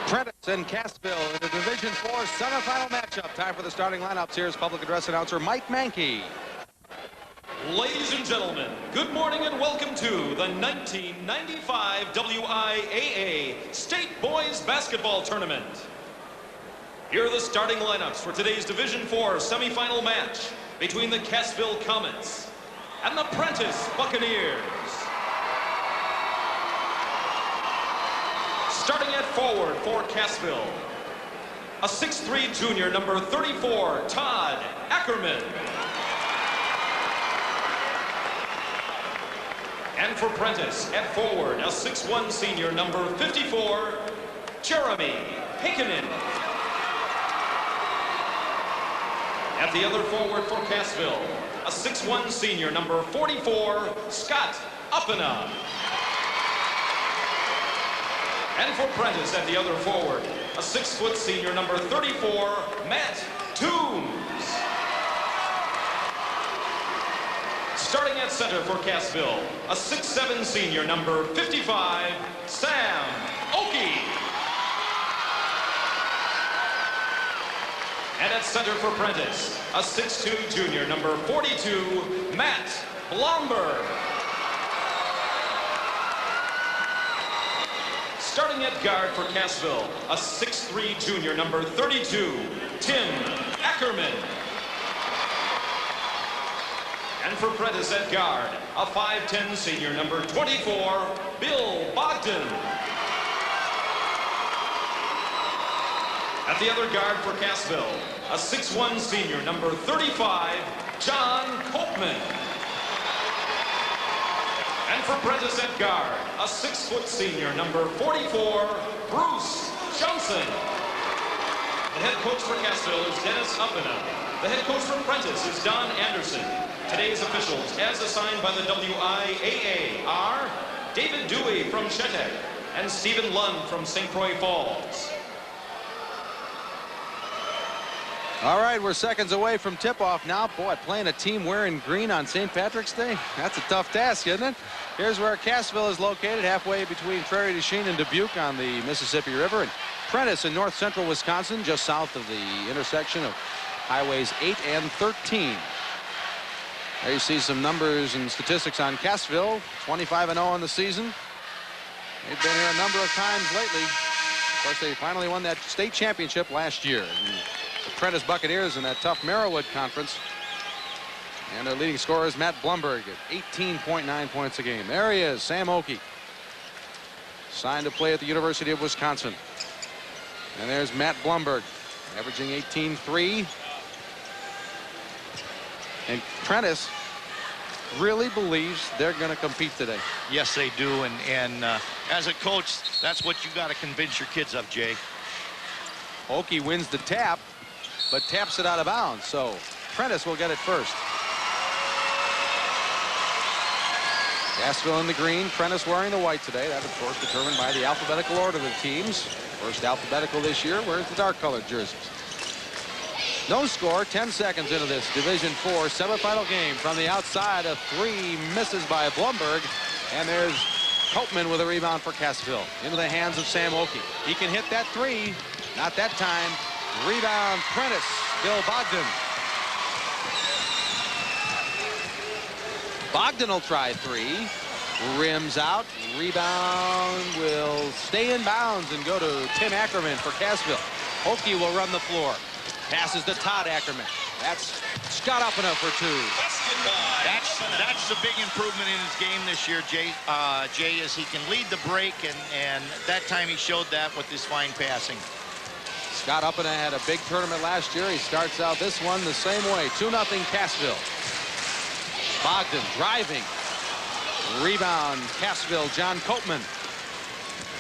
Prentice and Cassville in the Division IV semifinal matchup. Time for the starting lineups. Here's public address announcer Mike Mankey. Ladies and gentlemen, good morning and welcome to the 1995 WIAA State Boys Basketball Tournament. Here are the starting lineups for today's Division IV semifinal match between the Cassville Comets and the Prentice Buccaneers. Starting at forward for Cassville, a 6'3" junior, number 34, Todd Ackerman. And for Prentice, at forward, a 6'1" senior, number 54, Jeremy Heikkinen. At the other forward for Cassville, a 6'1" senior, number 44, Scott Uppena. And for Prentice at the other forward, a 6' senior, number 34, Matt Toombs. Starting at center for Cassville, a 6'7" senior, number 55, Sam Oki. And at center for Prentice, a 6'2" junior, number 42, Matt Blomberg. Starting at guard for Cassville, a 6'3" junior, number 32, Tim Ackerman. And for Prentice at guard, a 5'10" senior, number 24, Bill Bogdan. At the other guard for Cassville, a 6'1" senior, number 35, John Copeman. And for Prentice at guard, a 6' senior, number 44, Bruce Johnson. The head coach for Cassville is Dennis Uppena. The head coach for Prentice is Don Anderson. Today's officials, as assigned by the WIAA, are David Dewey from Shetek and Stephen Lund from St. Croix Falls. All right, we're seconds away from tip-off now. Boy, playing a team wearing green on St. Patrick's Day, that's a tough task, isn't it? Here's where Cassville is located, halfway between Prairie du Chien and Dubuque on the Mississippi River. And Prentice in north central Wisconsin, just south of the intersection of highways 8 and 13. There you see some numbers and statistics on Cassville, 25-0 in the season. They've been here a number of times lately. Of course, they finally won that state championship last year. And the Prentice Buccaneers in that tough Merriwood Conference. And their leading scorer is Matt Blomberg at 18.9 points a game. There he is, Sam Oki. Signed to play at the University of Wisconsin. And there's Matt Blomberg, averaging 18.3. And Prentice really believes they're going to compete today. Yes, they do. And as a coach, that's what you got to convince your kids of, Jay. Oki wins the tap, but taps it out of bounds. So Prentice will get it first. Cassville in the green, Prentice wearing the white today. That, of course, determined by the alphabetical order of the teams. First alphabetical this year, where's the dark-colored jerseys? No score, 10 seconds into this Division IV semifinal game. From the outside, a 3 misses by Blomberg. And there's Copeman with a rebound for Cassville. Into the hands of Sam Oki. He can hit that 3. Not that time. Rebound, Prentice, Bill Bogdan. Bogdan will try 3. Rims out. Rebound will stay in bounds and go to Tim Ackerman for Cassville. Oki will run the floor. Passes to Todd Ackerman. That's Scott Uppena for 2. That's the big improvement in his game this year, Jay, is he can lead the break, and that time he showed that with his fine passing. Scott Uppena had a big tournament last year. He starts out this one the same way. 2-0 Cassville. Bogdan driving. Rebound, Cassville, John Copeman.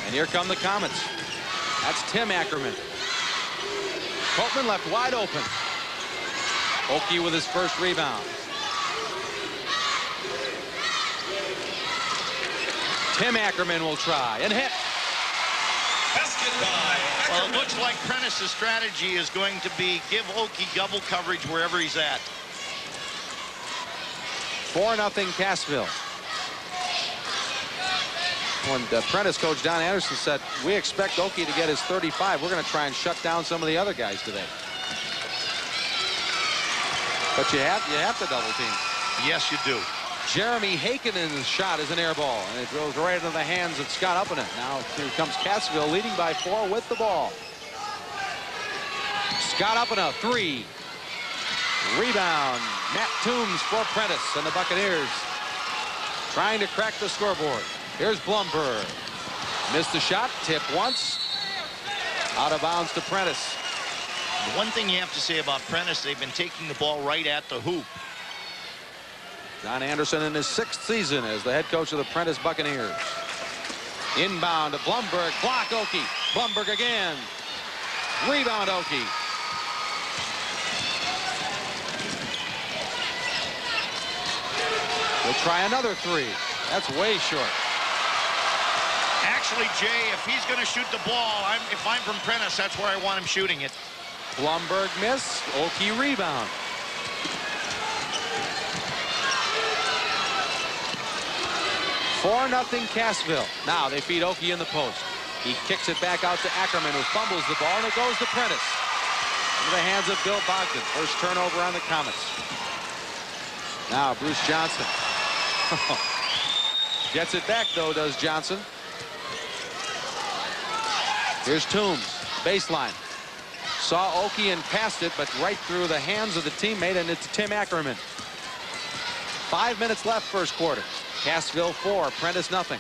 And here come the Comets. That's Tim Ackerman. Copeman left wide open. Oki with his first rebound. Tim Ackerman will try and hit. Well, it looks like Prentice's strategy is going to be give Oki double coverage wherever he's at. 4-0 Cassville. when Prentice coach Don Anderson said, we expect Okie to get his 35. We're going to try and shut down some of the other guys today. But you have to double team. Yes, you do. Jeremy Hakinen's shot is an air ball, and it goes right into the hands of Scott Uppinen. Now here comes Cassville leading by 4 with the ball. Scott Uppinen, 3. Rebound. Matt Toombs for Prentice and the Buccaneers trying to crack the scoreboard. Here's Blumberg. Missed the shot. Tip once. Out of bounds to Prentice. The one thing you have to say about Prentice, they've been taking the ball right at the hoop. Don Anderson in his 6th season as the head coach of the Prentice Buccaneers. Inbound to Blumberg. Block Okie. Blumberg again. Rebound Okie. We'll try another 3. That's way short. Actually, Jay, if he's going to shoot the ball, if I'm from Prentice, that's where I want him shooting it. Blumberg miss. Okie rebound. $4-0 Cassville. Now they feed Okie in the post. He kicks it back out to Ackerman, who fumbles the ball, and it goes to Prentice. Into the hands of Bill Bogdan. First turnover on the Comets. Now Bruce Johnson. Gets it back, though, does Johnson. Here's Toombs. Baseline. Saw Okie and passed it, but right through the hands of the teammate, and it's Tim Ackerman. 5 minutes left first quarter. Cassville 4, Prentice nothing.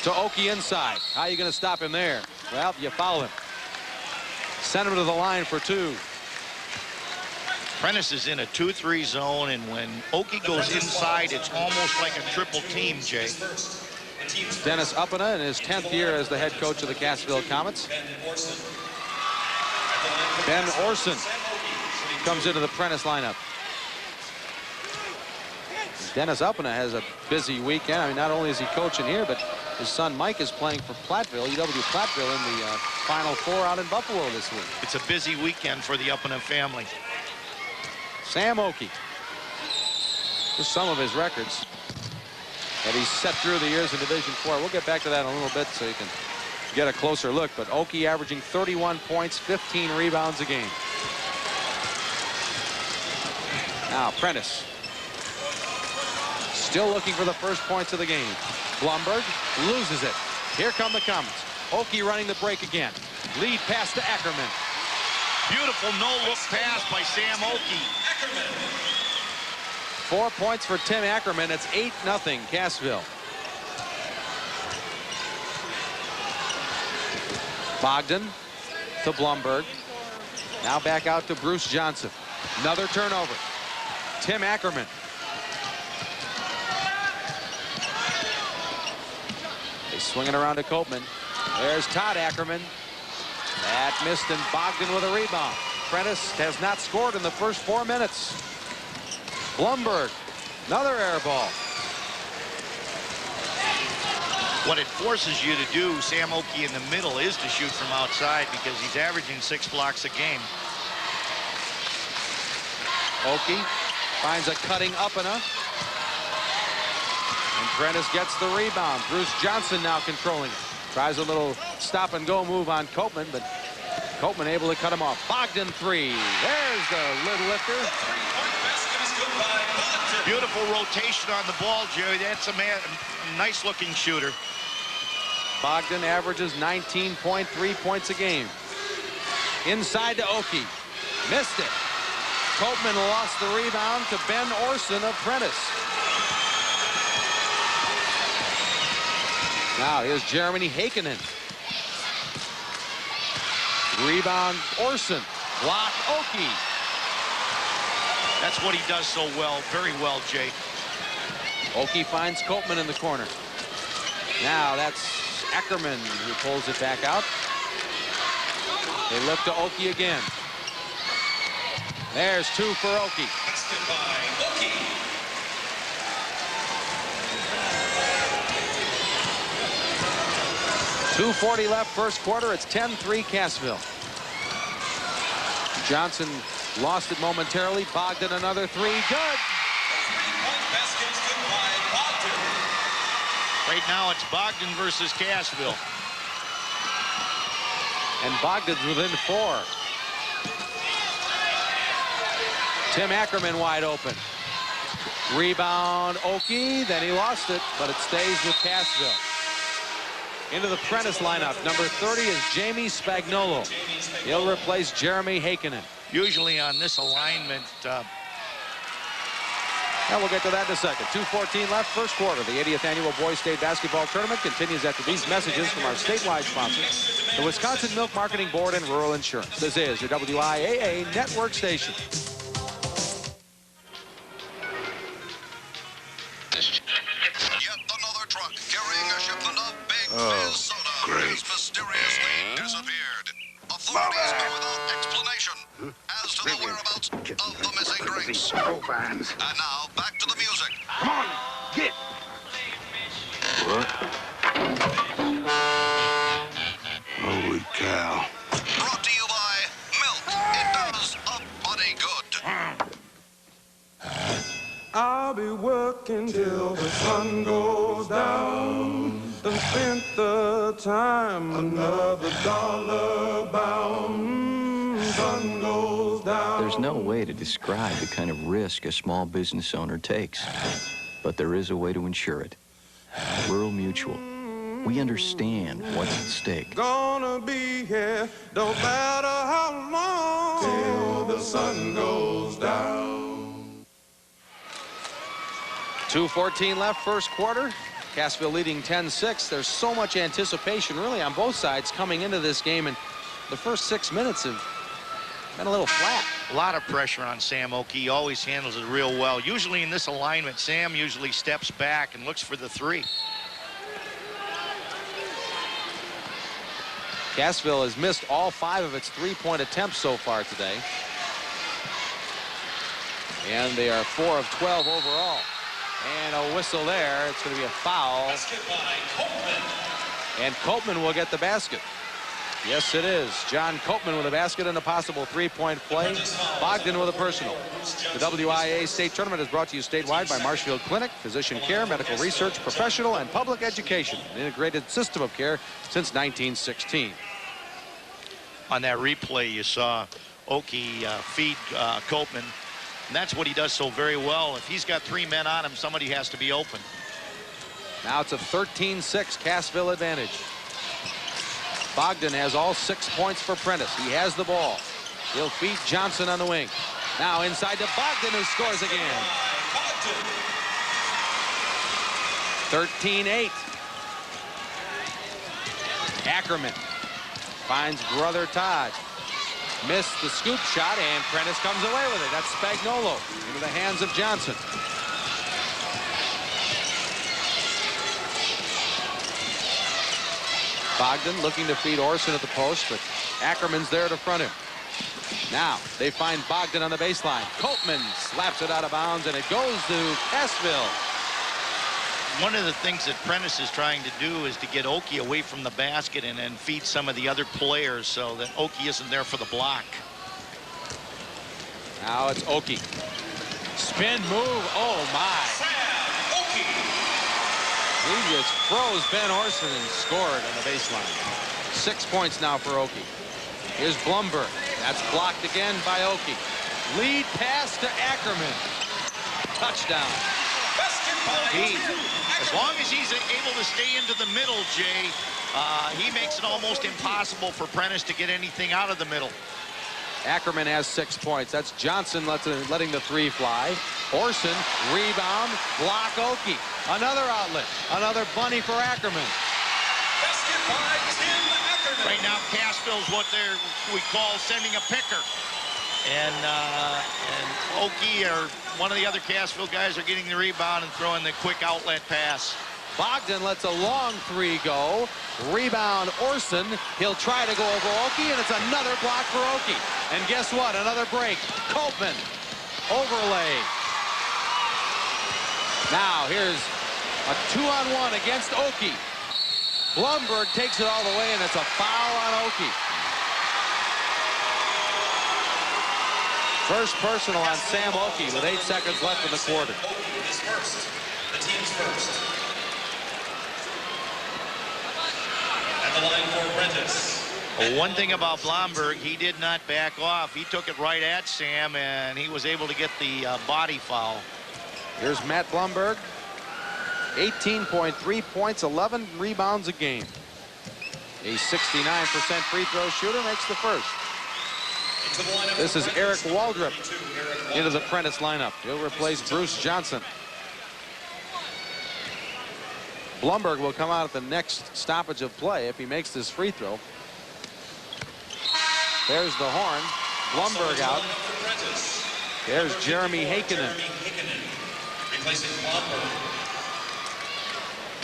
To Okie inside. How are you going to stop him there? Well, you foul him. Send him to the line for 2. Prentice is in a 2-3 zone, and when Okie goes inside, it's almost like a triple team, Jay. Dennis Uppinen in his 10th year as the head coach of the Cassville Comets. Ben Orson comes into the Prentice lineup. Dennis Uppinen has a busy weekend. I mean, not only is he coaching here, but his son Mike is playing for Platteville, UW Platteville, in the Final Four out in Buffalo this week. It's a busy weekend for the Uppinen family. Sam Okie. Just some of his records that he's set through the years in Division IV. We'll get back to that in a little bit so you can get a closer look. But Okie averaging 31 points, 15 rebounds a game. Now Prentice. Still looking for the first points of the game. Blumberg loses it. Here come the Comets. Okie running the break again. Lead pass to Ackerman. Beautiful no-look pass by Sam Okie. 4 points for Tim Ackerman. It's 8-0 Cassville. Bogdan to Blumberg. Now back out to Bruce Johnson. Another turnover. Tim Ackerman. They swing it around to Copeman. There's Todd Ackerman. That missed, and Bogdan with a rebound. Prentice has not scored in the first 4 minutes. Blumberg, another air ball. What it forces you to do, Sam Okie in the middle, is to shoot from outside because he's averaging 6 blocks a game. Okie finds a cutting Uppinen. And Prentice gets the rebound. Bruce Johnson now controlling it. Tries a little stop-and-go move on Copeman, but Copeman able to cut him off. Bogdan 3. There's the lid lifter. Beautiful rotation on the ball, Jerry. That's a nice-looking shooter. Bogdan averages 19.3 points a game. Inside to Okie. Missed it. Copeman lost the rebound to Ben Orson of Prentice. Now here's Jeremy Hakinen. Rebound Orson. Block Okie. That's what he does so well, very well, Jay. Okie finds Copeman in the corner. Now that's Ackerman who pulls it back out. They look to Okie again. There's 2 for Okie. 2:40 left first quarter. It's 10-3 Cassville. Johnson lost it momentarily. Bogdan another 3. Good. Right now, it's Bogdan versus Cassville. And Bogdan's within 4. Tim Ackerman wide open. Rebound, Oki. Then he lost it, but it stays with Cassville. Into the Prentice lineup. Number 30 is Jamie Spagnolo. He'll replace Jeremy Heikkinen. Usually on this alignment, And we'll get to that in a second. 2:14 left, first quarter. The 80th annual Boys State Basketball Tournament continues after these messages from our statewide sponsors, the Wisconsin Milk Marketing Board and Rural Insurance. This is your WIAA network station. Yet another truck carrying a shipment of Big Fizz soda has mysteriously disappeared. Authorities are without explanation as to the whereabouts of the missing drinks. And now, back to the music. Come on, get. What? Holy cow. Brought to you by Milk. It does a body good. I'll be working till the sun goes down. Done spent the time, another dollar bound. Sun goes down. There's no way to describe the kind of risk a small business owner takes, but there is a way to insure it. Rural Mutual. We understand what's at stake. Gonna be here, don't matter how long, till the sun goes down. 2:14 left, first quarter. Cassville leading 10-6. There's so much anticipation, really, on both sides coming into this game, and the first 6 minutes have been a little flat. a lot of pressure on Sam Oki. He always handles it real well. Usually in this alignment, Sam usually steps back and looks for the three. Cassville has missed all 5 of its three-point attempts so far today. And they are 4 of 12 overall. And a whistle there. It's going to be a foul. And Copeman will get the basket. Yes, it is. John Copeman with a basket and a possible three-point play. Bogdan with a personal. The WIAA State Tournament is brought to you statewide by Marshfield Clinic, Physician Care, Medical Research, Professional, and Public Education, an integrated system of care since 1916. On that replay, you saw Oki feed Copeman. And that's what he does so very well. If he's got 3 men on him, somebody has to be open. Now it's a 13-6 Cassville advantage. Bogdan has all 6 points for Prentice. He has the ball. He'll feed Johnson on the wing. Now inside to Bogdan, who scores again. 13-8. Ackerman finds brother Todd. Missed the scoop shot, and Prentice comes away with it. That's Spagnolo into the hands of Johnson. Bogdan looking to feed Orson at the post, but Ackerman's there to front him. Now they find Bogdan on the baseline. Copeman slaps it out of bounds, and it goes to Cassville. One of the things that Prentice is trying to do is to get Oki away from the basket and then feed some of the other players so that Oki isn't there for the block. Now it's Oki. Spin move. Oh, my. He just froze Ben Orson and scored on the baseline. 6 points now for Oki. Here's Blumberg. That's blocked again by Oki. Lead pass to Ackerman. Touchdown. As long as he's able to stay into the middle, Jay, he makes it almost impossible for Prentice to get anything out of the middle. Ackerman has 6 points. That's Johnson letting the 3 fly. Orson, rebound, block Oki. Another outlet, another bunny for Ackerman. Right now, Cassville's what we call sending a picker. And Oki or one of the other Cassville guys are getting the rebound and throwing the quick outlet pass. Bogdan lets a long 3 go. Rebound Orson. He'll try to go over Oki, and it's another block for Oki. And guess what? Another break. Copeman. Overlay. Now here's a 2-on-1 against Oki. Blumberg takes it all the way, and it's a foul on Oki. First personal on Sam Oki with 8 seconds left in the quarter. The team's first. the line for Prentice. Well, one thing about Blomberg, he did not back off. He took it right at Sam, and he was able to get the body foul. Here's Matt Blomberg. 18.3 points, 11 rebounds a game. A 69% free throw shooter makes the first. This is Eric Waldrop into the Prentice lineup. He'll replace Bruce Johnson. Blomberg will come out at the next stoppage of play if he makes this free throw. There's the horn. Blomberg out. There's Jeremy Heikkinen.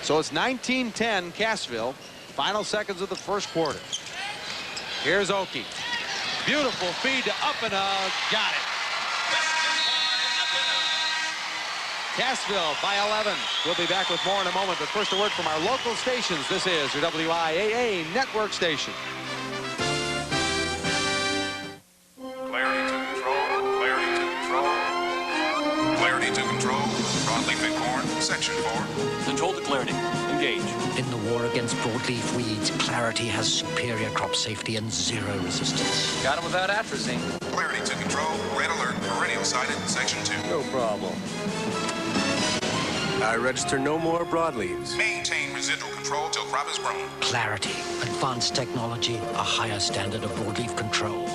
So it's 19-10 Cassville. Final seconds of the first quarter. Here's Oki. Beautiful feed to Uppina. Got it. Cassville by 11. We'll be back with more in a moment, but first a word from our local stations. This is your WIAA network station. Clarity to control, clarity to control. Clarity to control, broadleaf and corn, section 4. Control to clarity. Engage. In the war against broadleaf weeds, Clarity has superior crop safety and zero resistance. Got him without atrazine. Clarity to control, red alert, perennial sighted, section 2. No problem. I register no more broadleaves. Maintain residual control till crop is grown. Clarity, advanced technology, a higher standard of broadleaf control.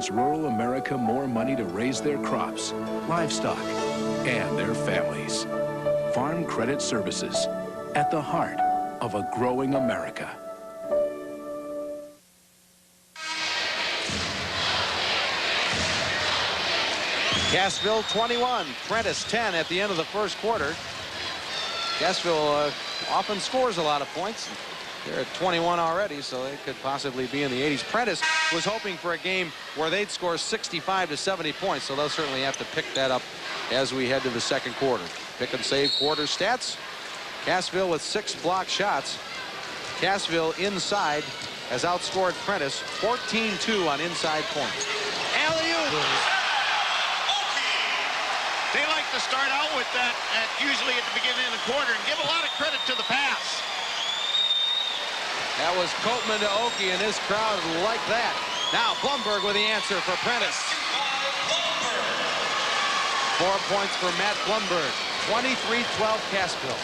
Rural America more money to raise their crops, livestock, and their families. Farm Credit Services, at the heart of a growing America. Cassville 21, Prentice 10 at the end of the first quarter. Cassville often scores a lot of points. They're at 21 already, so they could possibly be in the 80s. Prentice was hoping for a game where they'd score 65 to 70 points, so they'll certainly have to pick that up as we head to the second quarter. Pick and save quarter stats. Cassville with 6 block shots. Cassville inside has outscored Prentice 14-2 on inside points. Alley-oop! They like to start out with that usually at the beginning of the quarter and give a lot of credit to the pass. That was Copeman to Oki, and this crowd like that. Now Blomberg with the answer for Prentice. 4 points for Matt Blomberg. 23-12 Cassville.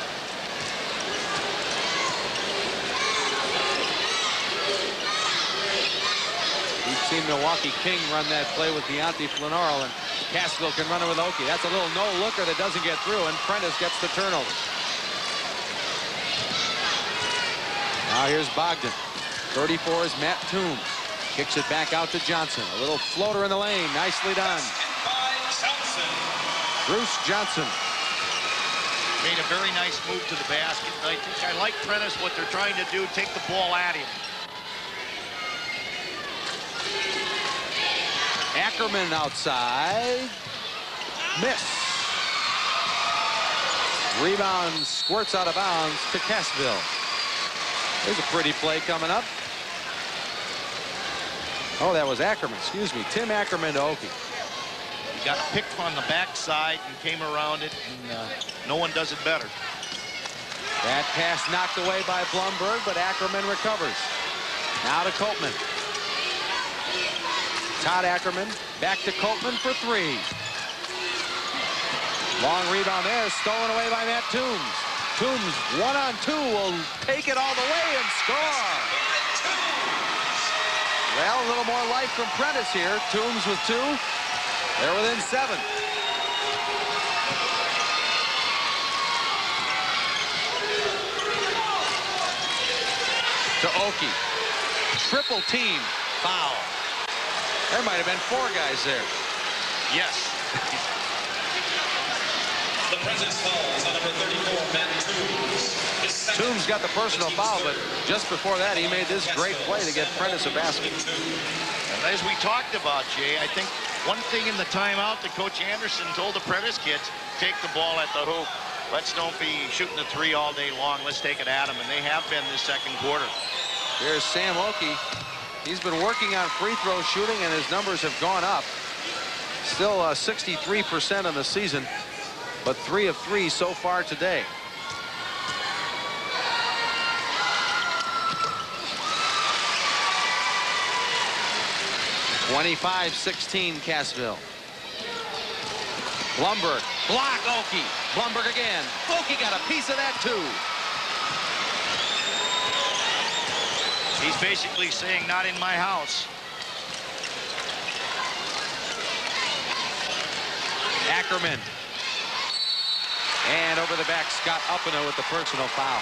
We've seen Milwaukee King run that play with Deontay Flanoral, and Cassville can run it with Oki. That's a little no-looker that doesn't get through, and Prentice gets the turnover. Now here's Bogdan. 34 is Matt Toombs. Kicks it back out to Johnson. A little floater in the lane. Nicely done. Bruce Johnson. Made a very nice move to the basket. I like Prentice, what they're trying to do, take the ball at him. Ackerman outside. Miss. Rebound squirts out of bounds to Cassville. There's a pretty play coming up. Oh, that was Ackerman. Excuse me. Tim Ackerman to Oki. He got picked on the backside and came around it, and no one does it better. That pass knocked away by Blomberg, but Ackerman recovers. Now to Copeman. Todd Ackerman back to Copeman for 3. Long rebound there, stolen away by Matt Toombs. Toombs 1-on-2 will take it all the way and score. Well, a little more life from Prentice here. Toombs with 2. They're within 7. To Oki. Triple team foul. There might have been 4 guys there. Yes. The Prentice falls on number 34, Matt Toombs. Toombs got the personal foul, but just before that, he made this great play to get Prentice a basket. And as we talked about, Jay, I think one thing in the timeout that Coach Anderson told the Prentice kids, take the ball at the hoop. let's don't be shooting the three all day long. Let's take it at them, and they have been this second quarter. Here's Sam Oakey. He's been working on free throw shooting, and his numbers have gone up. Still 63% on the season, but 3 of 3 so far today. (25-16) Cassville. Blumberg, block Oakey. Blumberg again. Oakey got a piece of that too. He's basically saying, not in my house. Ackerman. And over the back, Scott Uppino with the personal foul.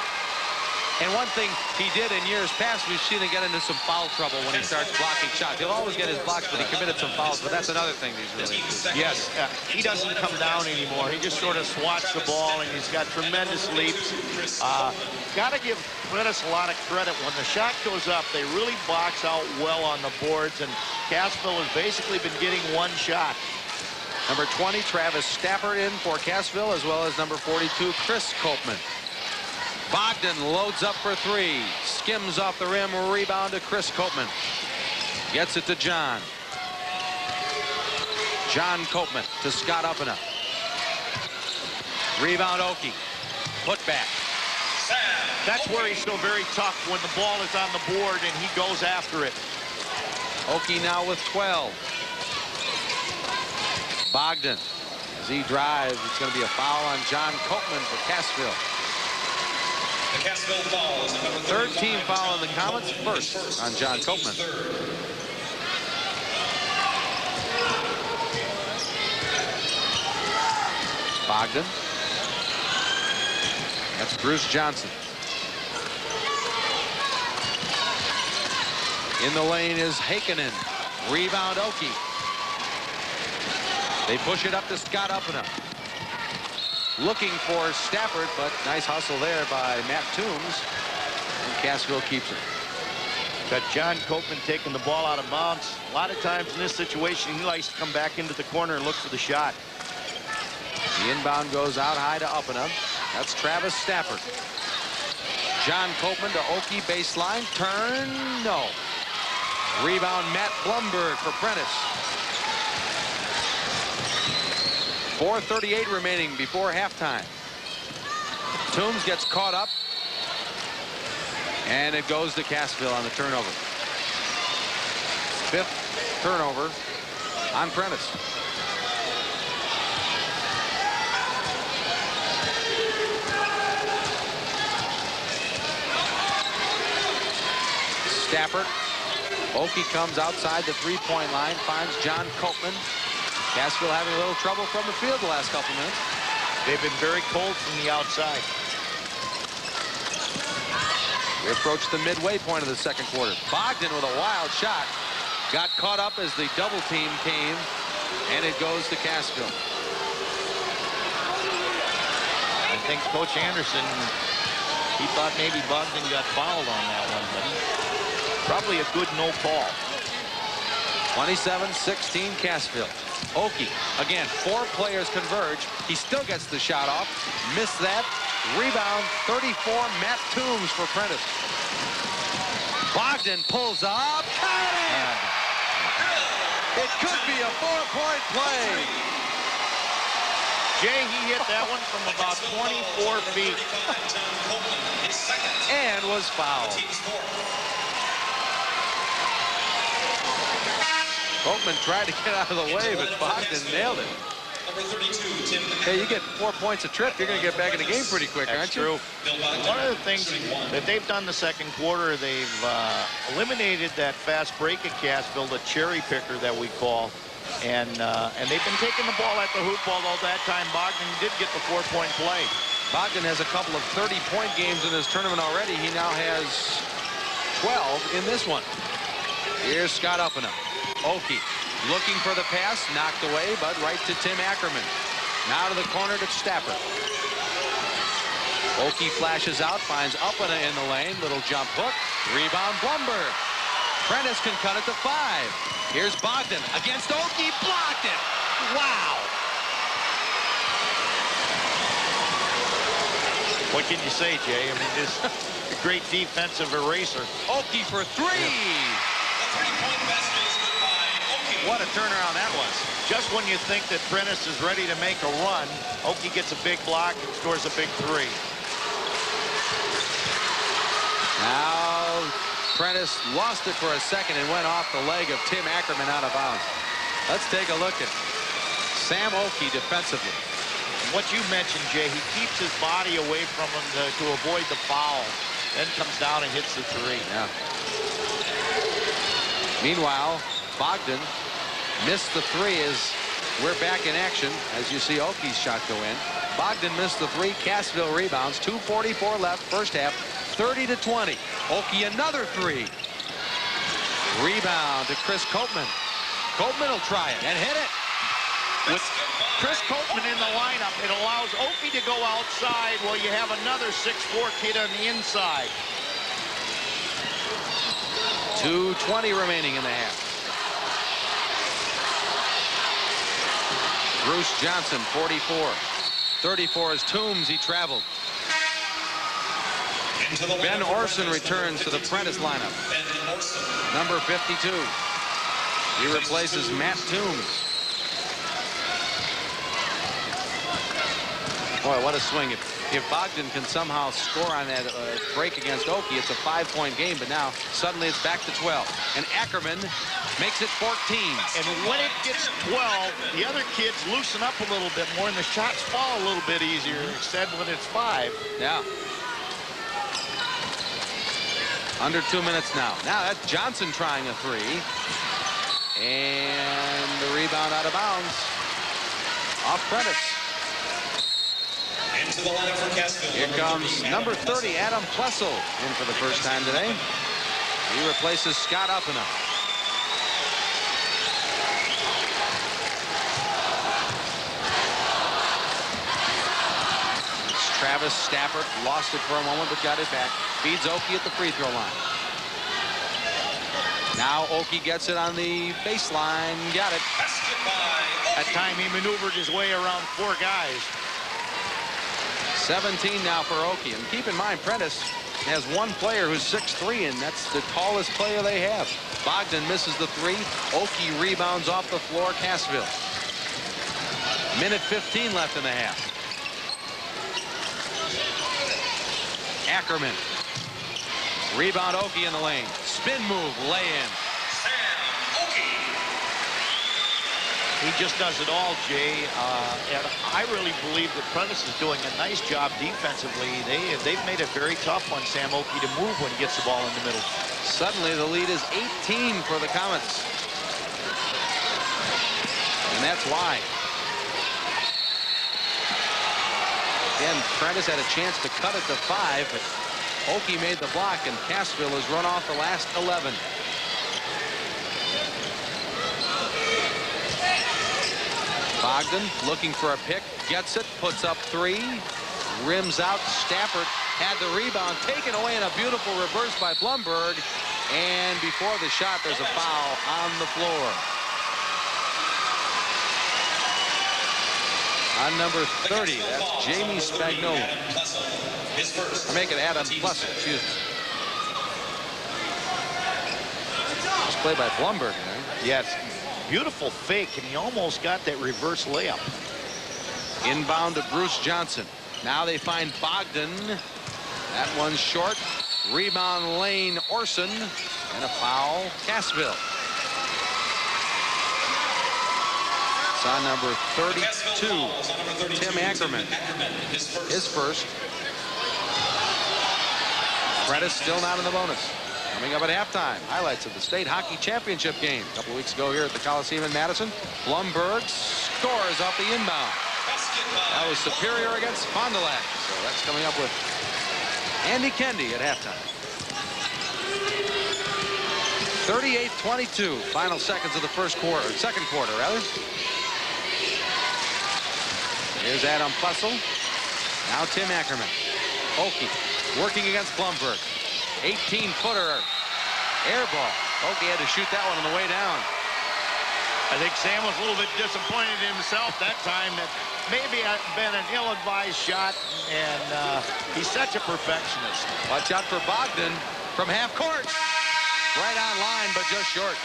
And one thing he did in years past, we've seen him get into some foul trouble when he starts blocking shots. He'll always get his blocks, but he committed some fouls. But that's another thing he's really improved. Yes, he doesn't come down anymore. He just sort of swats the ball, and he's got tremendous leaps. Got to give Prentice a lot of credit. When the shot goes up, they really box out well on the boards, and Cassville has basically been getting one shot. Number 20, Travis Stafford in for Cassville, as well as number 42, Chris Copeman. Bogdan loads up for 3. Skims off the rim. Rebound to Chris Copeman. Gets it to John. John Copeman to Scott Uppino. Rebound Oakey. Put back. That's where he's so very tough, when the ball is on the board and he goes after it. Oakey now with 12. Bogdan, as he drives, it's going to be a foul on John Copeman for Cassville. The Cassville foul is number 3rd team foul on the Comets, first on John Copeman. Bogdan. That's Bruce Johnson. In the lane is Heikkinen. Rebound Oakey. They push it up to Scott Uppino. Looking for Stafford, but nice hustle there by Matt Toombs. And Cassville keeps it. Got John Copeman taking the ball out of bounds. A lot of times in this situation, he likes to come back into the corner and look for the shot. The inbound goes out high to Uppino. That's Travis Stafford. John Copeman to Oakey, baseline. Turn, no. Rebound, Matt Blumberg for Prentice. 4:38 remaining before halftime. Toombs gets caught up. And it goes to Cassville on the turnover. 5th turnover on Prentice. Stafford. Oakey comes outside the three-point line, finds John Copeman. Cassville having a little trouble from the field the last couple minutes. They've been very cold from the outside. We approach the midway point of the second quarter. Bogdan with a wild shot. Got caught up as the double team came, and it goes to Cassville. I think Coach Anderson, he thought maybe Bogdan got fouled on that one, but probably a good no call. 27-16 Cassville. Oakey, again, 4 players converge. He still gets the shot off. Missed that. Rebound, 34, Matt Toombs for Prentice. Bogdan pulls up. Got it! It could be a 4-point play. Jay, he hit that one from about 24 feet. And was fouled. Copeman tried to get out of the way, but Bogdan nailed it. Hey, you get 4 points a trip, you're going to get back in the game pretty quick, aren't you? True. One of the things that they've done the second quarter, they've eliminated that fast break at Cassville, the cherry picker that we call. And they've been taking the ball at the hoop, although that time Bogdan did get the 4-point play. Bogdan has a couple of 30-point games in this tournament already. He now has 12 in this one. Here's Scott Uppino. Oakey looking for the pass, knocked away, but right to Tim Ackerman. Now to the corner to Stafford. Oakey flashes out, finds Uppino in the lane. Little jump hook. Rebound Blumberg. Prentice can cut it to 5. Here's Bogdan against Oakey. Blocked it. Wow. What can you say, Jay? I mean, this a great defensive eraser. Oki for three. The three-point basket is good by Oki. What a turnaround that was. Just when you think that Prentice is ready to make a run, Oki gets a big block and scores a big three. Now, Prentice lost it for a second and went off the leg of Tim Ackerman out of bounds. Let's take a look at Sam Oki defensively. What you mentioned, Jay, he keeps his body away from him to avoid the foul, then comes down and hits the three. Yeah. Meanwhile, Bogdan missed the three as we're back in action, as you see Oki's shot go in. Bogdan missed the three. Cassville rebounds. 2:44 left, first half, 30-20. Oki another three. Rebound to Chris Copeman. Copeman will try it and hit it. With Chris Copeman in the lineup, it allows Oki to go outside while you have another 6'4" kid on the inside. 2:20 remaining in the half. Bruce Johnson, 44. 34 is Toombs. He traveled. Ben Orson returns to the Prentice lineup. Number 52. He replaces Matt Toombs. Boy, what a swing. If Bogdan can somehow score on that break against Oki, it's a 5-point game, but now suddenly it's back to 12. And Ackerman makes it 14. And when it gets 12, the other kids loosen up a little bit more, and the shots fall a little bit easier, instead when it's 5. Yeah. Under 2 minutes now. Now that's Johnson trying a three. And the rebound out of bounds. Off Prentice. Into the lineup for Cassville. Here comes number 30, Adam Plessel, in for the first time today. He replaces Scott Uppena. Travis Stafford lost it for a moment, but got it back. Feeds Oki at the free throw line. Now Oki gets it on the baseline. Got it. That time he maneuvered his way around 4 guys. 17 now for Oki. And keep in mind, Prentice has one player who's 6'3", and that's the tallest player they have. Bogdan misses the three. Oki rebounds off the floor. Cassville. Minute 15 left in the half. Ackerman. Rebound Oki in the lane. Spin move, lay in. He just does it all, Jay. And I really believe that Prentice is doing a nice job defensively. They've made it very tough on Sam Oki to move when he gets the ball in the middle. Suddenly the lead is 18 for the Comets. And that's why. Again, Prentice had a chance to cut it to 5, but Oki made the block, and Cassville has run off the last 11. Bogdan looking for a pick, gets it, puts up 3, rims out. Stafford had the rebound, taken away in a beautiful reverse by Blumberg, and before the shot there's a foul on the floor. On number 30, that's Jamie Spagnola. I make it Adam Plessel, excuse me. Just played by Blumberg, right? Yes. Beautiful fake, and he almost got that reverse layup. Inbound to Bruce Johnson. Now they find Bogdan. That one's short. Rebound lane Orson. And a foul, Cassville. It's on number 32, Tim Ackerman. His first. Prentice still not in the bonus. Coming up at halftime, highlights of the state hockey championship game a couple weeks ago here at the Coliseum in Madison. Blumberg scores off the inbound. That was Superior against Fond du Lac. So that's coming up with Andy Kendi at halftime. 38-22, final seconds of the second quarter rather. Here's Adam Plessel. Now Tim Ackerman. Oki working against Blumberg. 18-footer air ball. Oki had to shoot that one on the way down. I think Sam was a little bit disappointed in himself that time that maybe been an ill-advised shot, and he's such a perfectionist. Watch out for Bogdan from half court. Right on line, but just short.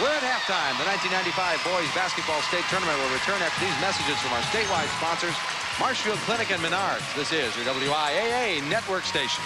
We're at halftime. The 1995 Boys Basketball State Tournament will return after these messages from our statewide sponsors, Marshfield Clinic and Menards. This is your WIAA network station.